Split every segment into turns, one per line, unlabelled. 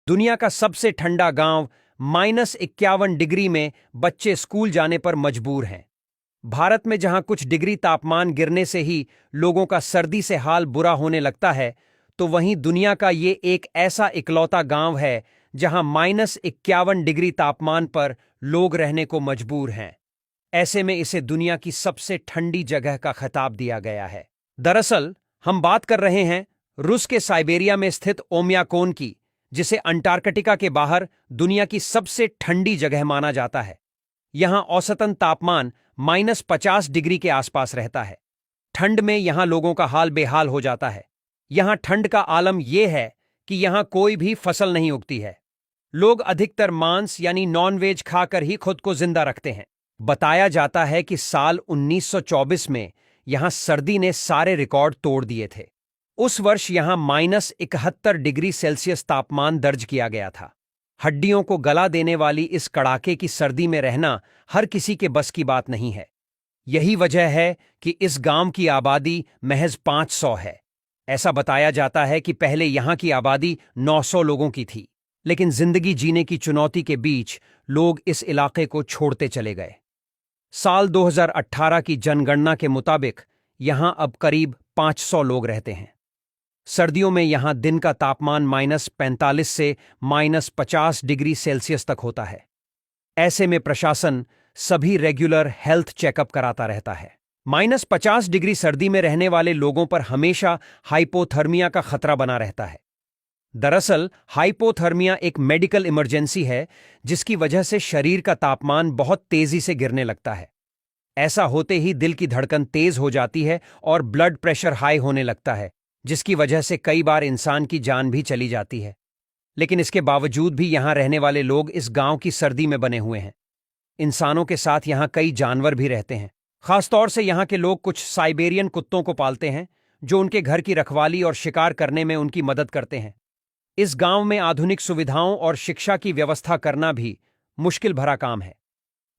दुनिया का सबसे ठंडा गांव -51 डिग्री में बच्चे स्कूल जाने पर मजबूर हैं। भारत में जहां कुछ डिग्री तापमान गिरने से ही लोगों का सर्दी से हाल बुरा होने लगता है, तो वहीं दुनिया का ये एक ऐसा इकलौता गांव है जहां -51 डिग्री तापमान पर लोग रहने को मजबूर हैं। ऐसे में इसे दुनिया की सबसे ठंडी जगह का खिताब दिया गया है। दरअसल हम बात कर रहे हैं रूस के साइबेरिया में स्थित ओमियाकोन की, जिसे अंटार्कटिका के बाहर दुनिया की सबसे ठंडी जगह माना जाता है। यहां औसतन तापमान -50 डिग्री के आसपास रहता है। ठंड में यहां लोगों का हाल बेहाल हो जाता है। यहां ठंड का आलम यह है कि यहां कोई भी फसल नहीं उगती है। लोग अधिकतर मांस यानी नॉनवेज खाकर ही खुद को जिंदा रखते हैं। बताया जाता है कि साल 1924 में यहां सर्दी ने सारे रिकॉर्ड तोड़ दिए थे। उस वर्ष यहां -71 डिग्री सेल्सियस तापमान दर्ज किया गया था। हड्डियों को गला देने वाली इस कड़ाके की सर्दी में रहना हर किसी के बस की बात नहीं है। यही वजह है कि इस गांव की आबादी महज 500 है। ऐसा बताया जाता है कि पहले यहां की आबादी 900 लोगों की थी, लेकिन जिंदगी जीने की चुनौती के बीच लोग इस इलाके को छोड़ते चले गए। साल 2018 की जनगणना के मुताबिक यहां अब करीब 500 लोग रहते हैं। सर्दियों में यहां दिन का तापमान -45 से -50 डिग्री सेल्सियस तक होता है। ऐसे में प्रशासन सभी रेगुलर हेल्थ चेकअप कराता रहता है। -50 डिग्री सर्दी में रहने वाले लोगों पर हमेशा हाइपोथर्मिया का खतरा बना रहता है। दरअसल हाइपोथर्मिया एक मेडिकल इमरजेंसी है, जिसकी वजह से शरीर का तापमान बहुत तेजी से गिरने लगता है। ऐसा होते ही दिल की धड़कन तेज हो जाती है और ब्लड प्रेशर हाई होने लगता है, जिसकी वजह से कई बार इंसान की जान भी चली जाती है। लेकिन इसके बावजूद भी यहां रहने वाले लोग इस गांव की सर्दी में बने हुए हैं। इंसानों के साथ यहां कई जानवर भी रहते हैं। खासतौर से यहां के लोग कुछ साइबेरियन कुत्तों को पालते हैं, जो उनके घर की रखवाली और शिकार करने में उनकी मदद करते हैं। इस गांव में आधुनिक सुविधाओं और शिक्षा की व्यवस्था करना भी मुश्किल भरा काम है।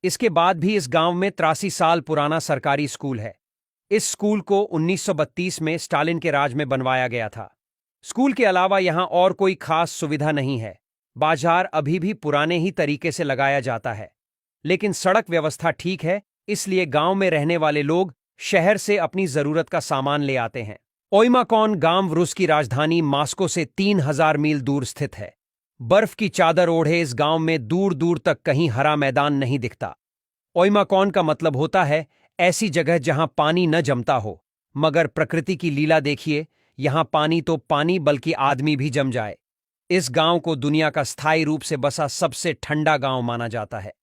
इसके बाद भी इस गांव में 83 साल पुराना सरकारी स्कूल है। इस स्कूल को 1932 में स्टालिन के राज में बनवाया गया था। स्कूल के अलावा यहां और कोई खास सुविधा नहीं है। बाजार अभी भी पुराने ही तरीके से लगाया जाता है, लेकिन सड़क व्यवस्था ठीक है, इसलिए गांव में रहने वाले लोग शहर से अपनी जरूरत का सामान ले आते हैं। ओइमाकॉन गांव रूस की राजधानी मॉस्को से 3000 मील दूर स्थित है। बर्फ की चादर ओढ़े इस गांव में दूर दूर तक कहीं हरा मैदान नहीं दिखता। ओइमाकॉन का मतलब होता है ऐसी जगह जहां पानी न जमता हो, मगर प्रकृति की लीला देखिए, यहां पानी तो पानी बल्कि आदमी भी जम जाए। इस गांव को दुनिया का स्थायी रूप से बसा सबसे ठंडा गांव माना जाता है।